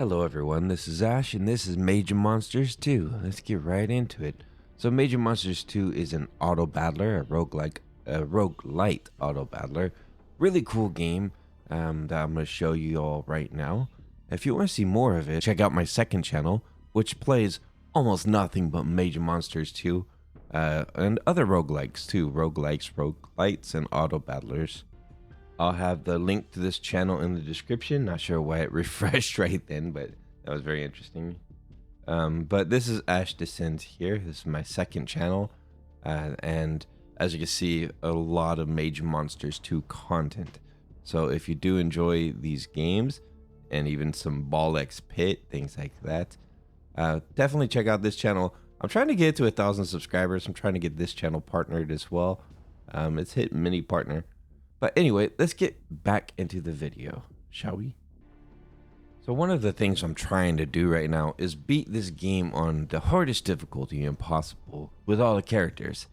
Hello everyone, this is Ash and this is Mage and Monsters 2. Let's get right into it. So Mage and Monsters 2 is an auto battler, a roguelite auto battler. Really cool game that I'm going to show you all right now. If you want to see more of it, check out my second channel, which plays almost nothing but Mage and Monsters 2 and other roguelikes too, roguelites, and auto battlers. I'll have the link to this channel in the description. Not sure why it refreshed right then, but that was very interesting. But this is Ash Descent here. This is my second channel. And as you can see, a lot of Mage and Monsters 2 content. So if you do enjoy these games, and even some Ball X Pit, things like that, definitely check out this channel. I'm trying to get to 1,000 subscribers. I'm trying to get this channel partnered as well. It's hit mini partner. But anyway, let's get back into the video, shall we? So one of the things I'm trying to do right now is beat this game on the hardest difficulty possible with all the characters.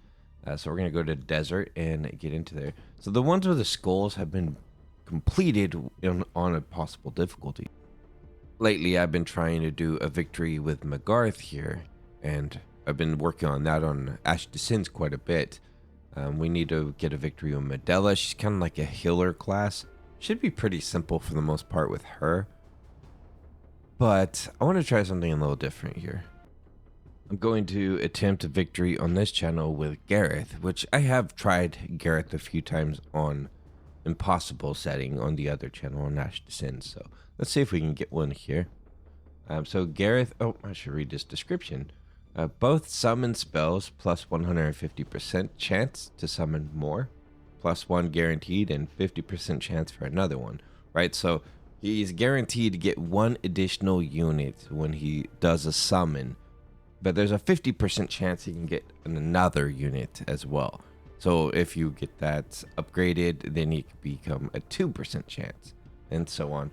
So we're going to go to desert and get into there. So the ones with the skulls have been completed on a possible difficulty. Lately, I've been trying to do a victory with Gareth here, and I've been working on that on Ash Descents quite a bit. We need to get a victory with Medela. She's kind of like a healer class. Should be pretty simple for the most part with her. But I want to try something a little different here. I'm going to attempt a victory on this channel with Gareth, which I have tried Gareth a few times on impossible setting on the other channel on Ash Descends. So let's see if we can get one here. So Gareth, oh, I should read this description. Both summon spells plus 150% chance to summon more, plus 1 guaranteed, and 50% chance for another one, right? So he's guaranteed to get 1 additional unit when he does a summon, but there's a 50% chance he can get another unit as well. So if you get that upgraded, then he can become a 2% chance, and so on.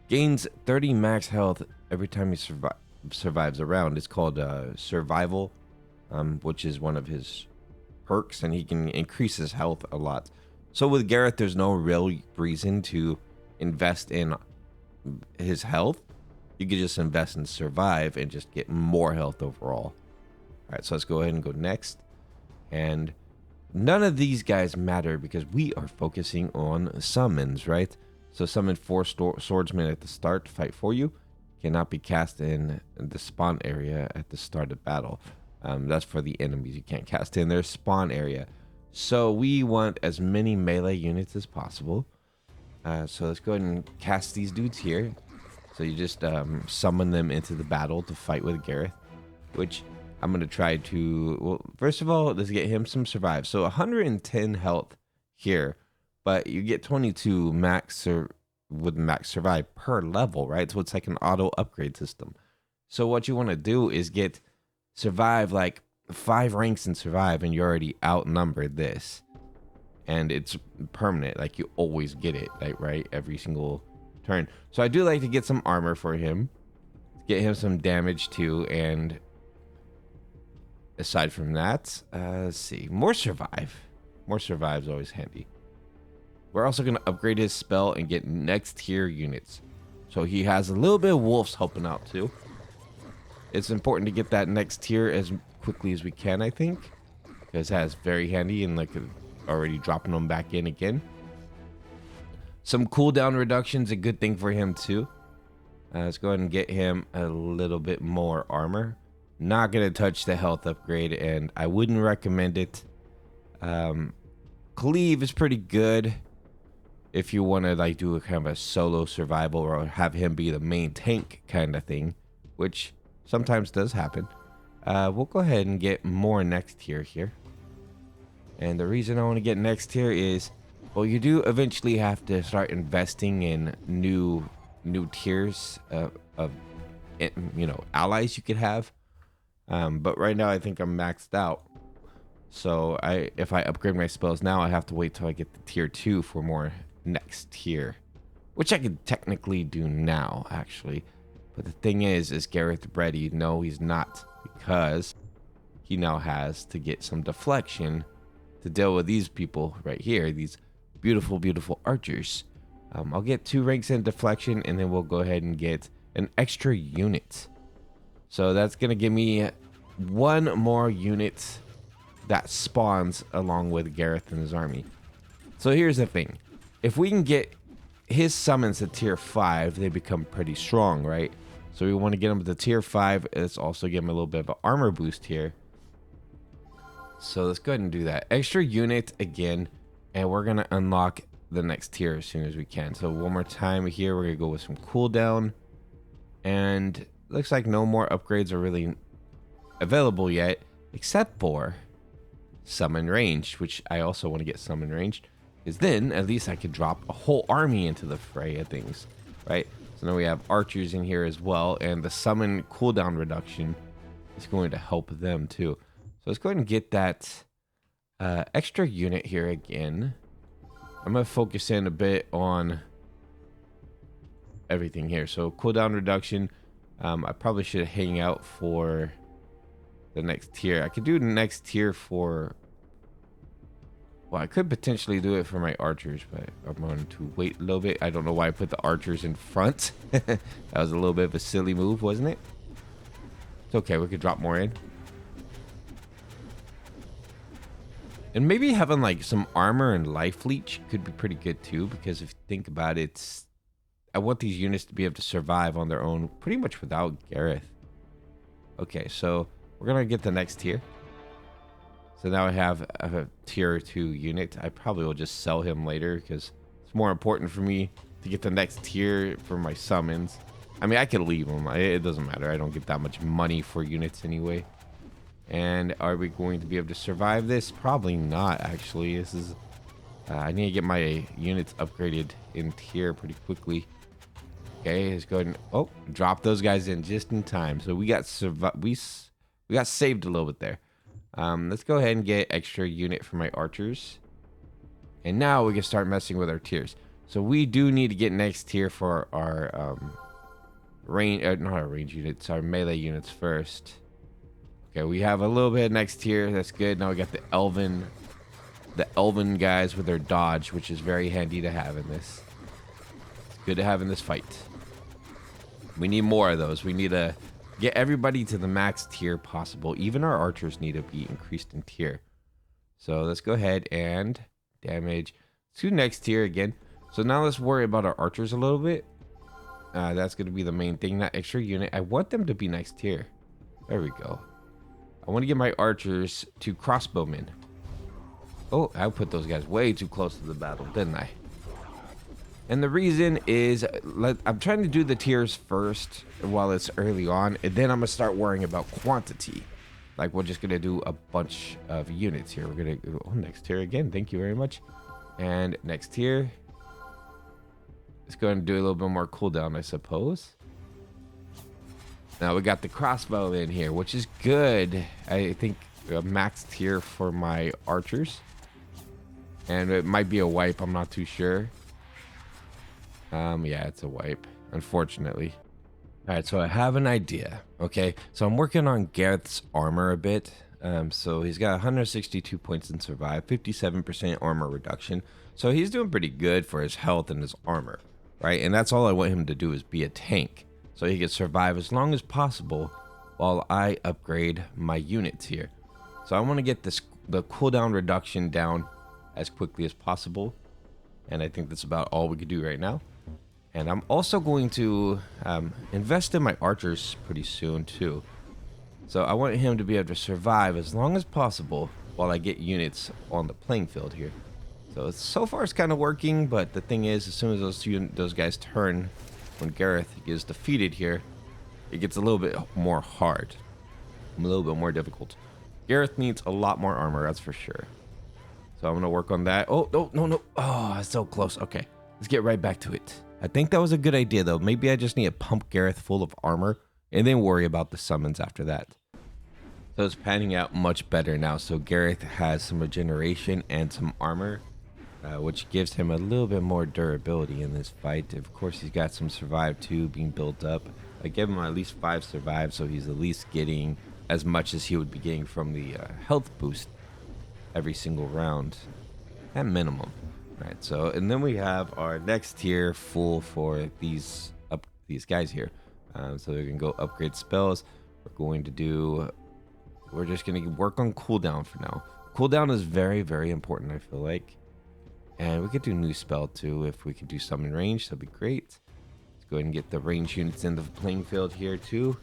Gains 30 max health every time he survives a round. It's called survival, which is one of his perks, and he can increase his health a lot. So with Gareth, there's no real reason to invest in his health. You could just invest in survive and just get more health overall. All right, so let's go ahead and go next. And none of these guys matter because we are focusing on summons, right? So summon 4 swordsmen at the start to fight for you. Cannot be cast in the spawn area at the start of battle. That's for the enemies. You can't cast in their spawn area. So we want as many melee units as possible. So let's go ahead and cast these dudes here. So you just summon them into the battle to fight with Gareth, which I'm going to try to... Well, first of all, let's get him some survive. So 110 health here, but you get 22 max with max survive per level, right? So it's like an auto upgrade system. So what you want to do is get survive like 5 ranks in survive, and you already outnumbered this, and it's permanent. Like you always get it, like, right, every single turn. So I do like to get some armor for him, get him some damage too, and aside from that, let's see, more survive is always handy. We're also going to upgrade his spell and get next tier units. So he has a little bit of wolves helping out too. It's important to get that next tier as quickly as we can, I think. Because that's very handy, and like already dropping them back in again. Some cooldown reduction's a good thing for him too. Let's go ahead and get him a little bit more armor. Not going to touch the health upgrade, and I wouldn't recommend it. Cleave is pretty good if you want to like do a kind of a solo survival or have him be the main tank kind of thing, which sometimes does happen. We'll go ahead and get more next tier here. And the reason I want to get next tier is, well, you do eventually have to start investing in new tiers of allies you could have. But right now I think I'm maxed out. So if I upgrade my spells now, I have to wait till I get the tier 2 for more next tier, which I could technically do now actually. But the thing is Gareth ready? No, he's not, because he now has to get some deflection to deal with these people right here, these beautiful archers. I'll get 2 ranks in deflection, and then we'll go ahead and get an extra unit. So that's going to give me one more unit that spawns along with Gareth and his army. So here's the thing. If we can get his summons to tier 5, they become pretty strong, right? So we want to get them to tier 5. Let's also give him a little bit of an armor boost here. So let's go ahead and do that. Extra unit again. And we're going to unlock the next tier as soon as we can. So one more time here, we're going to go with some cooldown. And looks like no more upgrades are really available yet, except for summon ranged, which I also want to get summon ranged, because then at least I could drop a whole army into the fray of things, right? So now we have archers in here as well, and the summon cooldown reduction is going to help them too. So let's go ahead and get that extra unit here again. I'm going to focus in a bit on everything here. So cooldown reduction, I probably should hang out for the next tier. I could do the next tier for, well, I could potentially do it for my archers, but I'm going to wait a little bit. I don't know why I put the archers in front. That was a little bit of a silly move, wasn't it? It's okay, we could drop more in. And maybe having like some armor and life leech could be pretty good too, because if you think about it, I want these units to be able to survive on their own pretty much without Gareth. Okay, so we're gonna get the next tier. So now I have a tier 2 unit. I probably will just sell him later because it's more important for me to get the next tier for my summons. I mean, I could leave him. It doesn't matter. I don't get that much money for units anyway. And are we going to be able to survive this? Probably not, actually. This is I need to get my units upgraded in tier pretty quickly. Okay, let's go ahead and drop those guys in just in time. So we got we got saved a little bit there. Let's go ahead and get extra unit for my archers. And now we can start messing with our tiers. So we do need to get next tier for our range, not our range units, our melee units first. Okay, we have a little bit of next tier. That's good. Now we got the elven guys with their dodge, which is very handy to have in this. It's good to have in this fight. We need more of those. We need to get everybody to the max tier possible. Even our archers need to be increased in tier. So let's go ahead and damage to next tier again. So now let's worry about our archers a little bit. That's going to be the main thing, that extra unit. I want them to be next tier. There we go. I want to get my archers to crossbowmen. Oh, I put those guys way too close to the battle, didn't I? And the reason is, I'm trying to do the tiers first while it's early on, and then I'm going to start worrying about quantity. Like, we're just going to do a bunch of units here. We're going to go next tier again. Thank you very much. And next tier. Let's go ahead and do a little bit more cooldown, I suppose. Now we got the crossbow in here, which is good. I think a max tier for my archers. And it might be a wipe, I'm not too sure. Yeah, it's a wipe, unfortunately. All right, so I have an idea. Okay, so I'm working on Gareth's armor a bit. So he's got 162 points in survive, 57% armor reduction. So he's doing pretty good for his health and his armor, right? And that's all I want him to do, is be a tank, so he can survive as long as possible while I upgrade my units here. So I want to get the cooldown reduction down as quickly as possible. And I think that's about all we could do right now. And I'm also going to invest in my archers pretty soon too. So I want him to be able to survive as long as possible while I get units on the playing field here. So far it's kind of working, but the thing is, as soon as those guys turn, when Gareth gets defeated here, it gets a little bit more hard, a little bit more difficult. Gareth needs a lot more armor, that's for sure. So I'm going to work on that. Oh, no. Oh, it's so close. Okay, let's get right back to it. I think that was a good idea, though. Maybe I just need to pump Gareth full of armor and then worry about the summons after that. So it's panning out much better now. So Gareth has some regeneration and some armor, which gives him a little bit more durability in this fight. Of course, he's got some survive too being built up. I give him at least 5 survive, so he's at least getting as much as he would be getting from the health boost every single round at minimum. Right, so and then we have our next tier full for these guys here. So we can go upgrade spells. We're just going to work on cooldown for now. Cooldown is very, very important, I feel like. And we could do new spell too. If we could do summon range, that'd be great. Let's go ahead and get the range units in the playing field here too.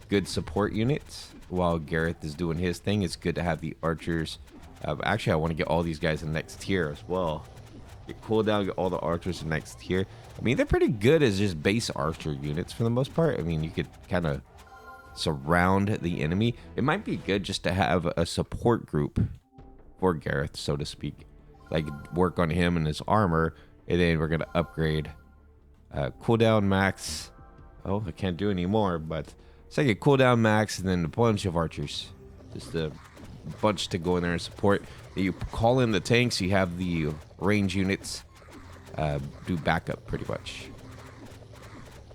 Good support units while Gareth is doing his thing. It's good to have the archers. Actually, I want to get all these guys in next tier as well. Get cooldown, get all the archers in next tier. I mean, they're pretty good as just base archer units for the most part. I mean, you could kind of surround the enemy. It might be good just to have a support group for Gareth, so to speak. Like work on him and his armor, and then we're gonna upgrade cooldown max. Oh, I can't do any more, but it's like a cooldown max and then a bunch of archers. Just a bunch to go in there and support. You call in the tanks, you have the range units do backup pretty much,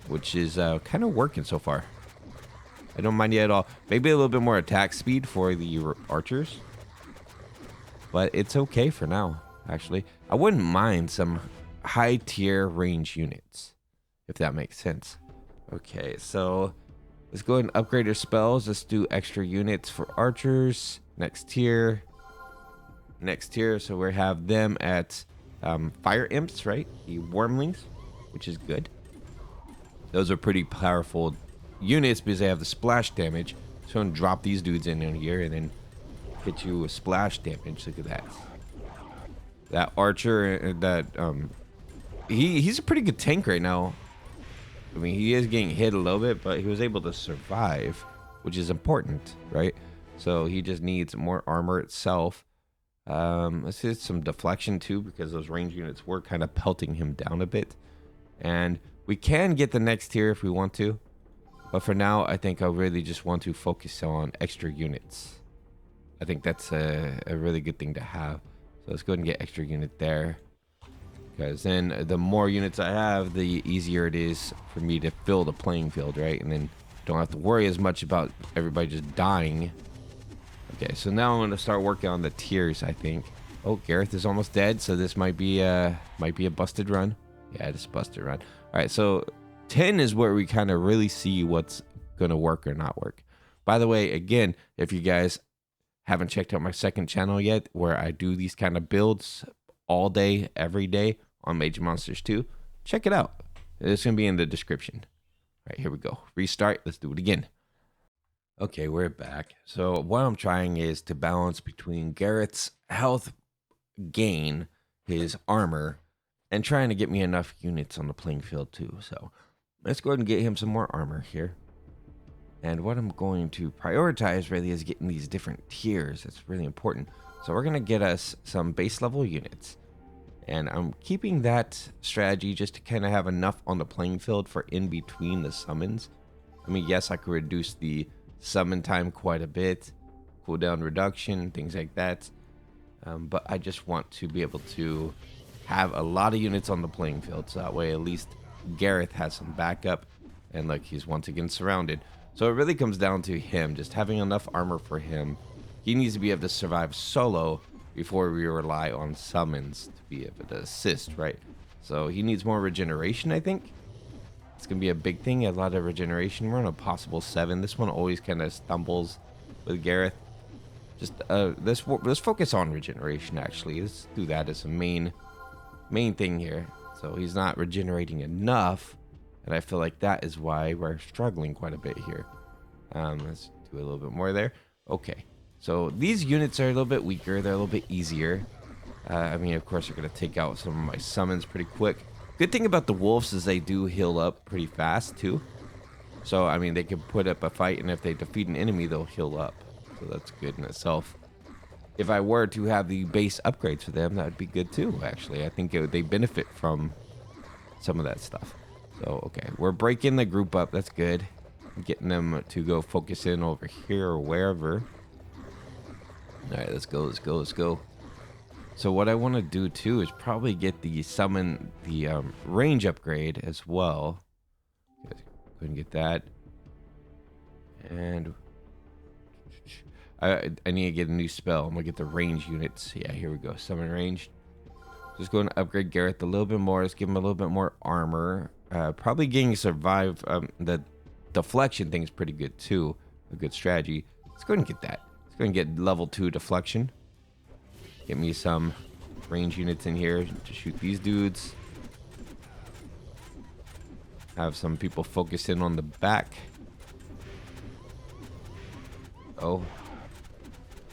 which is kind of working so far. I don't mind it at all. Maybe a little bit more attack speed for the archers, but it's okay for now, actually. I wouldn't mind some high tier range units, if that makes sense. Okay, so let's go ahead and upgrade our spells. Let's do extra units for archers. Next tier. Next tier, so we have them at fire imps, right? The wormlings, which is good. Those are pretty powerful units because they have the splash damage. So I'm gonna drop these dudes in here and then hit you with splash damage. Look at that. That archer, he's a pretty good tank right now. I mean, he is getting hit a little bit, but he was able to survive, which is important, right? So he just needs more armor itself. Let's hit some deflection too, because those range units were kind of pelting him down a bit. And we can get the next tier if we want to. But for now, I think I really just want to focus on extra units. I think that's a really good thing to have. So let's go ahead and get extra unit there. Because then the more units I have, the easier it is for me to fill the playing field, right? And then don't have to worry as much about everybody just dying. Okay, so now I'm going to start working on the tiers, I think. Oh, Gareth is almost dead, so this might be a busted run. Yeah, it's a busted run. All right, so 10 is where we kind of really see what's going to work or not work. By the way, again, if you guys haven't checked out my second channel yet, where I do these kind of builds all day, every day on Mage and Monsters 2, check it out. It's going to be in the description. All right, here we go. Restart. Let's do it again. Okay, we're back. So what I'm trying is to balance between Gareth's health gain, his armor, and trying to get me enough units on the playing field too. So let's go ahead and get him some more armor here. And what I'm going to prioritize really is getting these different tiers. It's really important. So we're going to get us some base level units. And I'm keeping that strategy just to kind of have enough on the playing field for in between the summons. I mean, yes, I could reduce the summon time quite a bit, cooldown reduction, things like that. But I just want to be able to have a lot of units on the playing field. So that way at least Gareth has some backup. And look, he's once again surrounded. So it really comes down to him, just having enough armor for him. He needs to be able to survive solo before we rely on summons to be able to assist, right? So he needs more regeneration, I think. It's going to be a big thing, a lot of regeneration. We're on a possible 7. This one always kind of stumbles with Gareth. Just let's focus on regeneration, actually. Let's do that as a main thing here. So he's not regenerating enough, and I feel like that is why we're struggling quite a bit here. Let's do a little bit more there. Okay. So these units are a little bit weaker. They're a little bit easier. I mean, of course, they're going to take out some of my summons pretty quick. Good thing about the wolves is they do heal up pretty fast, too. So, I mean, they can put up a fight, and if they defeat an enemy, they'll heal up. So that's good in itself. If I were to have the base upgrades for them, that would be good, too, actually. I think they benefit from some of that stuff. So, okay. We're breaking the group up. That's good. Getting them to go focus in over here or wherever. All right, let's go. So what I want to do too is probably get the range upgrade as well. Couldn't get that. And I need to get a new spell. I'm gonna get the range units. Yeah, here we go. Summon range. Just going to upgrade Gareth a little bit more. Let's give him a little bit more armor. Probably getting survive. The deflection thing is pretty good too. A good strategy. Let's go ahead and get that. Let's go ahead and get level 2 deflection. Get me some range units in here to shoot these dudes. Have some people focus in on the back. Oh.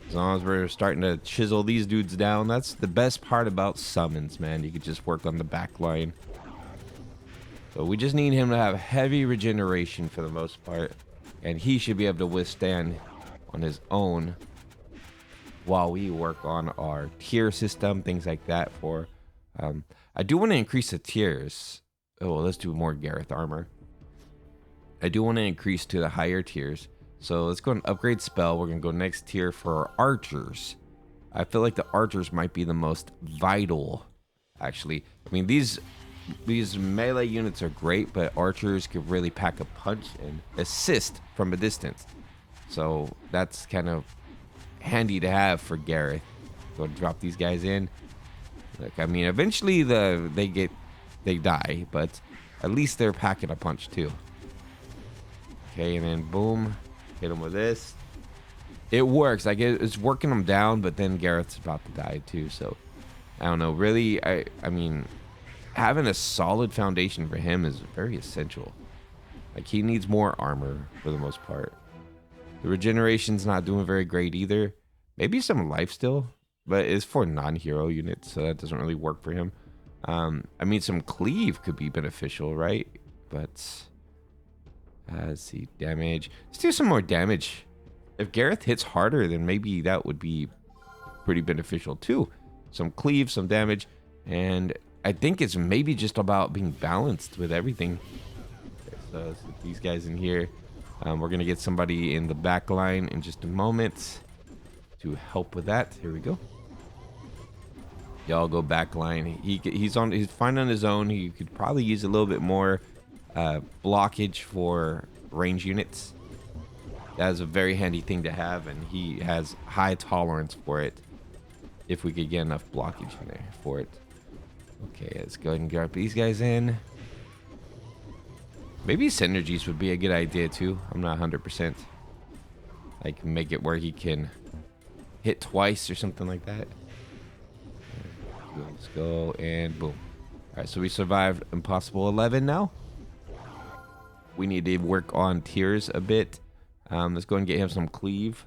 As long as we're starting to chisel these dudes down, that's the best part about summons, man. You could just work on the back line. So we just need him to have heavy regeneration for the most part. And he should be able to withstand on his own while we work on our tier system, things like that. For I do want to increase the tiers. Oh, let's do more Gareth armor. I do want to increase to the higher tiers. So let's go and upgrade spell. We're going to go next tier for our archers. I feel like the archers might be the most vital, actually. I mean, these melee units are great, but archers could really pack a punch and assist from a distance. So that's kind of handy to have for Gareth. Go drop these guys in. Like, I mean, eventually they die, but at least they're packing a punch too. Okay, and then boom. Hit him with this. It works. Like it's working him down, but then Gareth's about to die too. So I don't know. Really, I mean, having a solid foundation for him is very essential. Like he needs more armor for the most part. The regeneration's not doing very great either. Maybe some life still, but it's for non-hero units, so that doesn't really work for him. I mean, some cleave could be beneficial, right? But let's see, damage. Let's do some more damage. If Gareth hits harder, then maybe that would be pretty beneficial too. Some cleave, some damage, and I think it's maybe just about being balanced with everything. Okay, so let's get these guys in here. We're gonna get somebody in the back line in just a moment to help with that. Here we go. Y'all go back line. He's fine on his own. He could probably use a little bit more blockage for range units. That is a very handy thing to have, and he has high tolerance for it if we could get enough blockage in there for it. Okay, let's go ahead and grab these guys in. Maybe synergies would be a good idea too. I'm not 100%. Like make it where he can hit twice or something like that. Let's go and boom. All right, so we survived Impossible 11 now. We need to work on tiers a bit. Let's go and get him some cleave.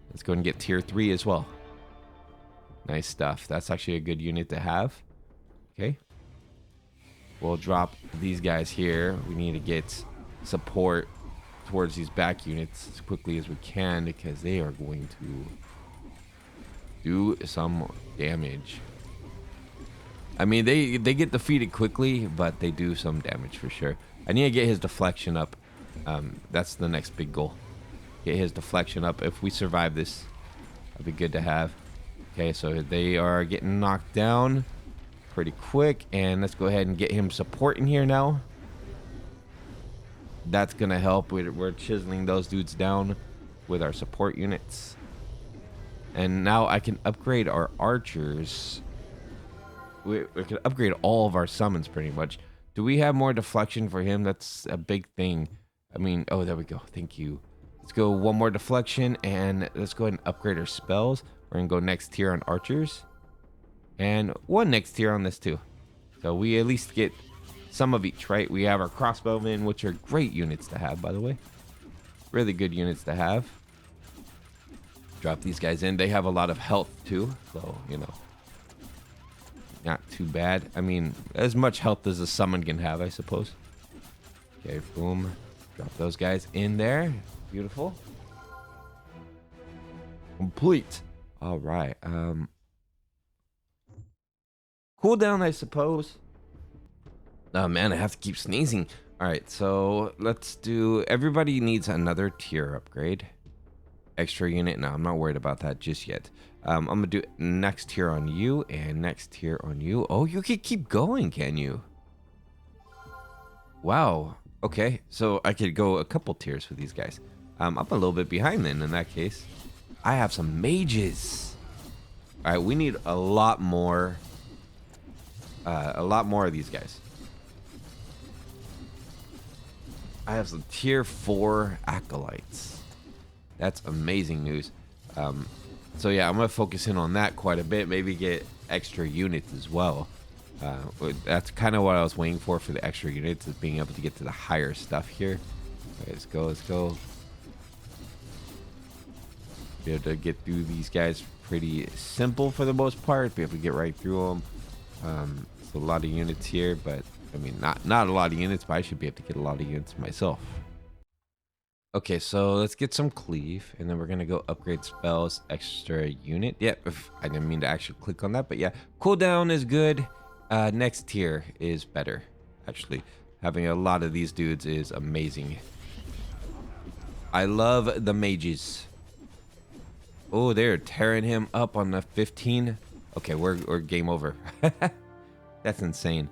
Let's go and get tier 3 as well. Nice stuff. That's actually a good unit to have. Okay. We'll drop these guys here. We need to get support towards these back units as quickly as we can because they are going to do some damage. I mean, they get defeated quickly, but they do some damage for sure. I need to get his deflection up. That's the next big goal. Get his deflection up. If we survive this, that'd be good to have. Okay, so they are getting knocked down pretty quick. And let's go ahead and get him support in here now. That's going to help. We're chiseling those dudes down with our support units. And now I can upgrade our archers. We can upgrade all of our summons pretty much. Do we have more deflection for him? That's a big thing. I mean, oh, there we go. Thank you. Let's go one more deflection, and let's go ahead and upgrade our spells. We're going to go next tier on archers. And one next tier on this too. So we at least get some of each, right? We have our crossbowmen, which are great units to have, by the way. Really good units to have. Drop these guys in. They have a lot of health too, so, you know. Not too bad. I mean, as much health as a summon can have, I suppose. Okay, boom. Drop those guys in there. Beautiful. Complete. All right. Cooldown, I suppose. Oh, man, I have to keep sneezing. All right, so let's do... Everybody needs another tier upgrade. Extra unit. No, I'm not worried about that just yet. I'm gonna do next tier on you and next tier on you. Oh, you can keep going, can you? Wow. Okay, so I could go a couple tiers with these guys. I'm a little bit behind then in that case. I have some mages. All right, we need a lot more of these guys. I have some tier 4 acolytes. That's amazing news. So yeah, I'm gonna focus in on that quite a bit. Maybe get extra units as well. That's kind of what I was waiting for the extra units, is being able to get to the higher stuff here. Right, let's go, let's go. Be able to get through these guys pretty simple for the most part. Be able to get right through them. It's a lot of units here, but I mean, not a lot of units, but I should be able to get a lot of units myself. Okay, so let's get some cleave, and then we're gonna go upgrade spells, extra unit. Yep, I didn't mean to actually click on that, but yeah, cooldown is good. Next tier is better, actually. Having a lot of these dudes is amazing. I love the mages. Oh, they're tearing him up on the 15. Okay, we're game over. That's insane.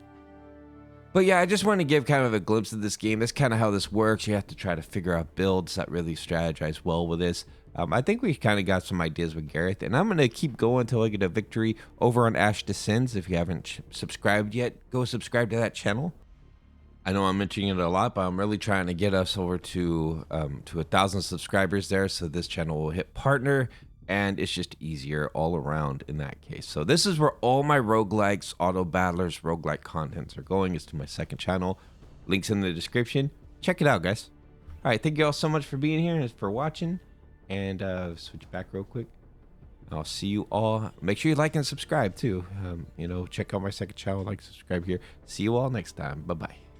But yeah, I just want to give kind of a glimpse of this game. That's kind of how this works. You have to try to figure out builds that really strategize well with this. I think we kind of got some ideas with Gareth, and I'm going to keep going until I get a victory over on Ash Descends. If you haven't subscribed yet, go subscribe to that channel. I know I'm mentioning it a lot, but I'm really trying to get us over to 1,000 subscribers there, so this channel will hit partner, and it's just easier all around in that case. So this is where all my roguelikes, auto battlers, roguelike contents are going, is to my second channel. Links in the description. Check it out, guys. All right, thank you all so much for being here and for watching. And switch back real quick. I'll see you all. Make sure you like and subscribe too. You know, check out my second channel, like, subscribe here. See you all next time. Bye-bye.